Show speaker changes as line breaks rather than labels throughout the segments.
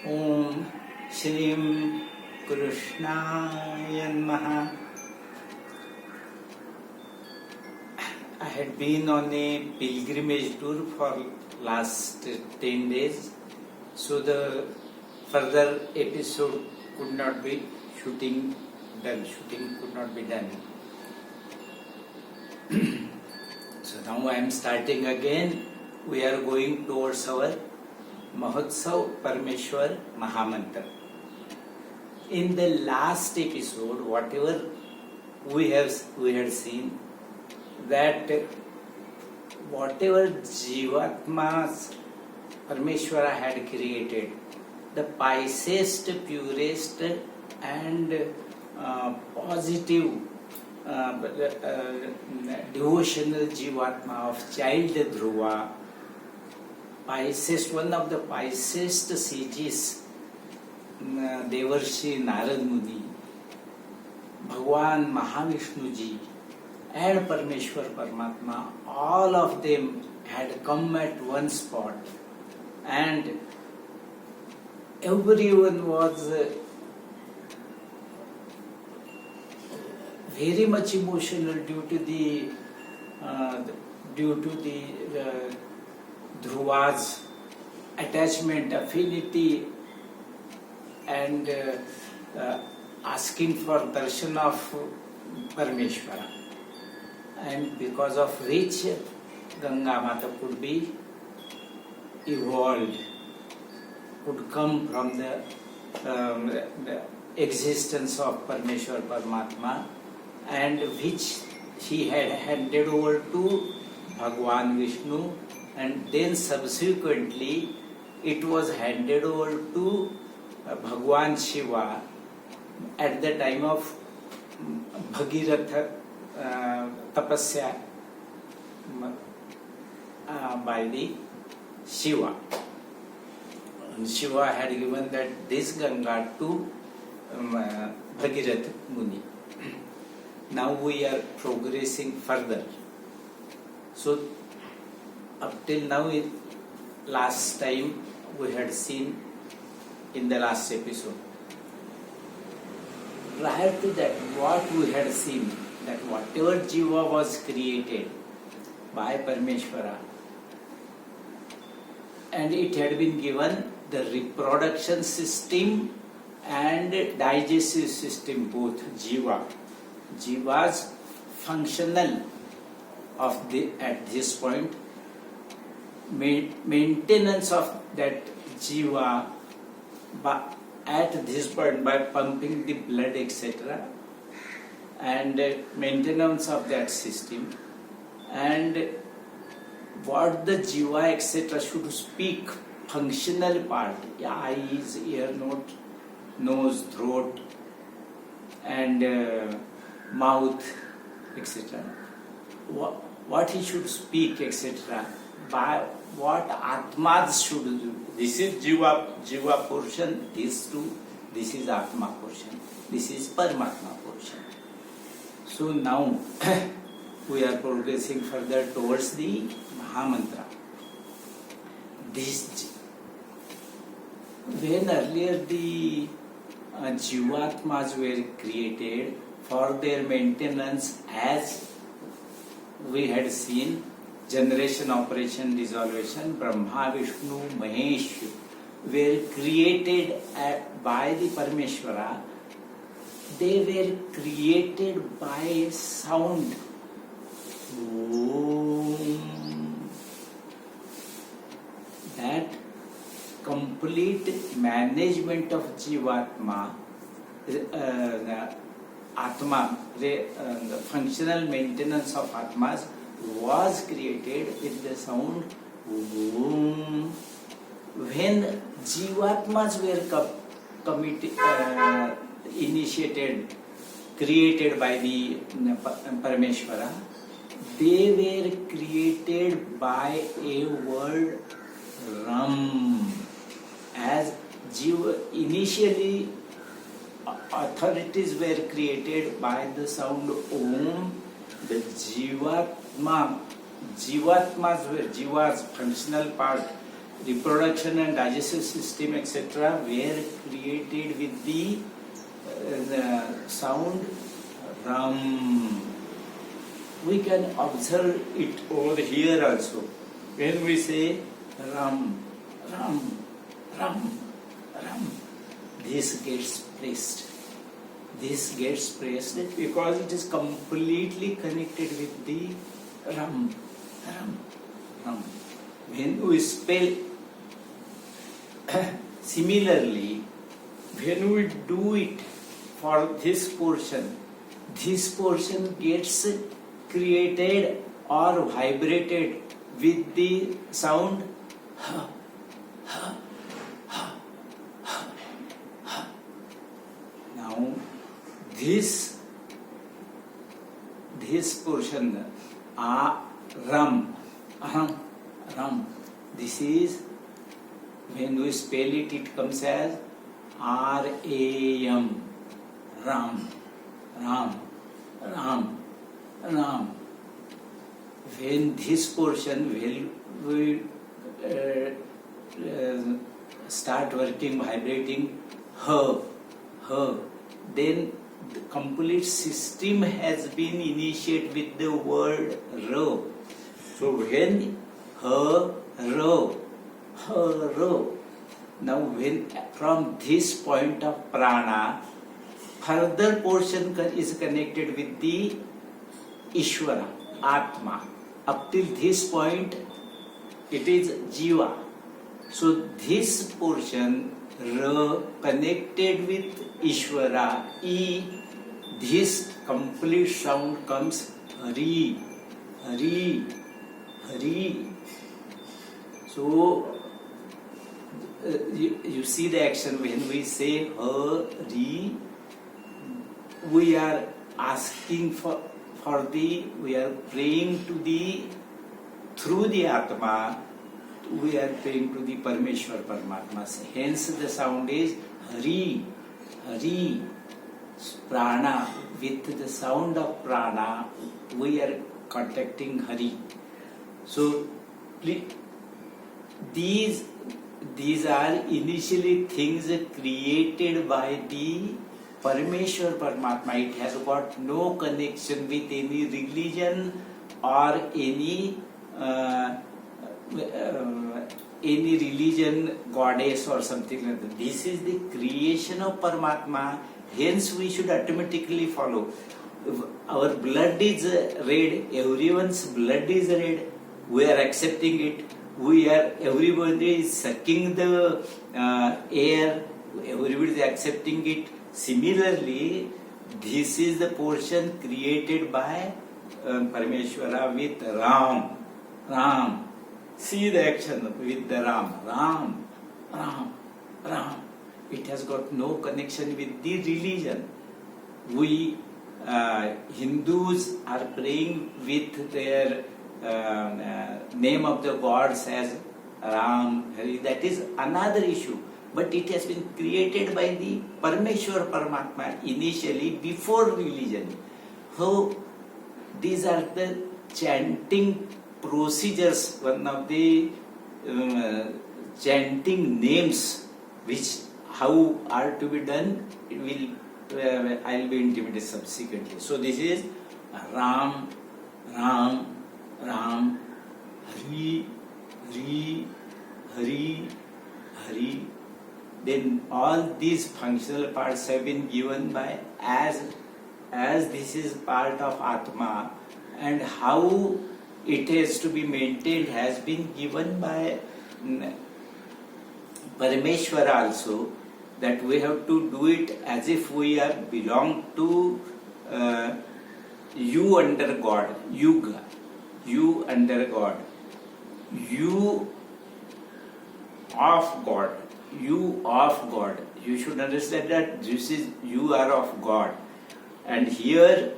Om Shri Krishnaya Namaha. I had been on a pilgrimage tour for last 10 days, so the further episode could not be shooting could not be done. So now I am starting again. We are going towards our Mahotsav Parmeshwar Mahamantra. In the last episode, whatever we had seen, that whatever Jivatmas Parmeshwara had created, the wisest, purest and positive devotional Jivatma of child Dhruva, wisest, one of the wisest sages, Devarshi Narad Muni, Bhagwan Mahavishnuji and Parmeshwar Paramatma, all of them had come at one spot, and everyone was very much emotional due to the Dhruva's attachment, affinity, and asking for darshan of Parmeshwara, and because of which Ganga Mata could be evolved, could come from the existence of Parmeshwar Paramatma, and which she had handed over to Bhagwan Vishnu, and then subsequently it was handed over to Bhagwan Shiva at the time of Bhagiratha Tapasya by the Shiva. And Shiva had given that this Ganga to Bhagirath Muni. Now we are progressing further. So up till now, last time we had seen in the last episode. Prior to that, what we had seen, that whatever Jiva was created by Parmeshwara, and it had been given the reproduction system and digestive system, both Jiva's functional at this point, maintenance of that Jiva at this point by pumping the blood, etc., and maintenance of that system, and what the Jiva, etc., should speak, functional part, eyes, ear, nose, throat, and mouth, etc., what he should speak, etc., by what Atmas should do. This is Jiva portion, this is Atma portion, this is Paramatma portion. So now we are progressing further towards the Mahamantra. When earlier the Jivatmas were created for their maintenance, as we had seen, generation, operation, dissolution, Brahma, Vishnu, Mahesh were created by the Parmeshwara. They were created by sound. That complete management of Jivatma, Atma, the functional maintenance of Atmas was created with the sound Om. When Jivatmas were initiated, created by the Parameshwara, they were created by a word Ram. As initially authorities were created by the sound Om, the Jivatmas were Jiva's functional part reproduction and digestive system, etc., were created with the sound ram. We can observe it over here also. When we say ram, ram, ram, ram, this gets pressed. This gets pressed because it is completely connected with the ram, ram, ram. When we spell, similarly, when we do it for this portion gets created or vibrated with the sound ha, ha, ha, ha, ha. Now this portion ram, ram, this is, when we spell it, it comes as RAM, ram, ram, ram, ram. When this portion will start working, vibrating her, then the complete system has been initiated with the word ro. So when her, ro, now when from this point of prana, further portion is connected with the Ishvara, Atma. Up till this point, it is Jiva. So this portion, Ra, connected with Ishvara, E, this complete sound comes Hari, Hari, Hari. So you see the action when we say Hari, we are asking we are praying to through the Atma, we are praying to the Parameshwar Paramatma. Hence the sound is Hari, Hari, prana. With the sound of prana, we are contacting Hari. So these are initially things created by the Parameshwar Paramatma. It has got no connection with any religion or any religion, goddess or something like that. This is the creation of Paramatma. Hence we should automatically follow. Our blood is red, everyone's blood is red. We are accepting it. Everybody is sucking the air. Everybody is accepting it. Similarly, this is the portion created by Parameshwara with Ram. Ram. See the action with the Ram. Ram. Ram. Ram. It has got no connection with the religion. We Hindus are praying with their name of the gods as Ram, Hari. That is another issue. But it has been created by the Parameshwar Paramatma initially before religion. So these are the chanting procedures, one of the chanting names which how are to be done, it will I will be intimated subsequently. So this is Ram, Ram, Ram, Hari, Hari, Hari, Hari. Then all these functional parts have been given by as this is part of Atma, and how it has to be maintained has been given by Parameshwara also, that we have to do it as if we are belong to you under God, Yuga, you under God, you of God, you of God. You should understand that this is you are of God, and here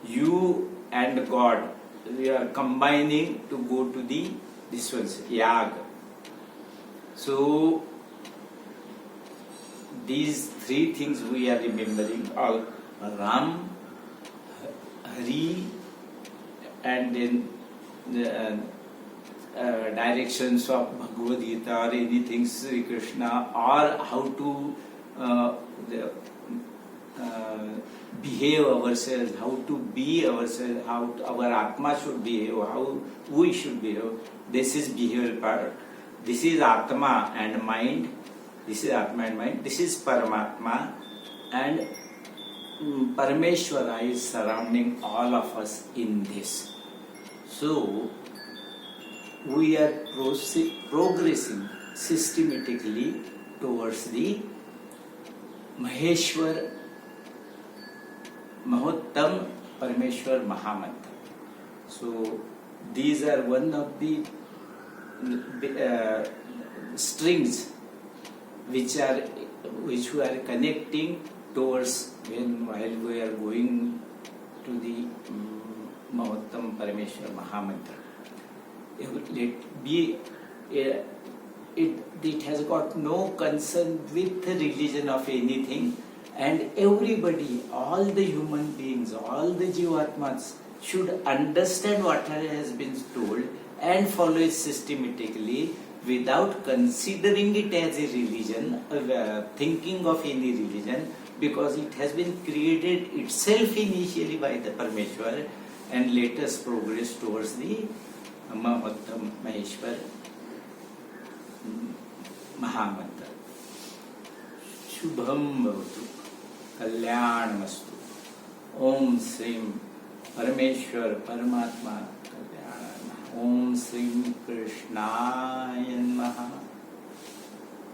you and God, we are combining to go to this one's Yag. So these three things we are remembering: all Ram, Hari, and then directions of Bhagavad Gita or anything Sri Krishna, or how to behave ourselves, how to be ourselves, how our Atma should behave, how we should behave. This is behavioral part. This is Atma and mind. This is Atma and mind. This is Paramatma, and Parameshwara is surrounding all of us in this. So we are progressing systematically towards the Maheshwar Mahottam Parameshwar Mahamantra. So these are one of the strings which we are connecting towards while we are going to the Mahottam Parameshwar Mahamantra. It has got no concern with the religion of anything, and everybody, all the human beings, all the Jivatmas should understand what has been told and follow it systematically without considering it as a religion, thinking of any religion, because it has been created itself initially by the Parameshwar, and let us progress towards the Mahottam Maheshwar Mahamantra. Shubham Bhavatu Kalyanamastu. Om Srim Parameshwar Paramatma Kalyanam. Om Srim Krishnaya Namaha.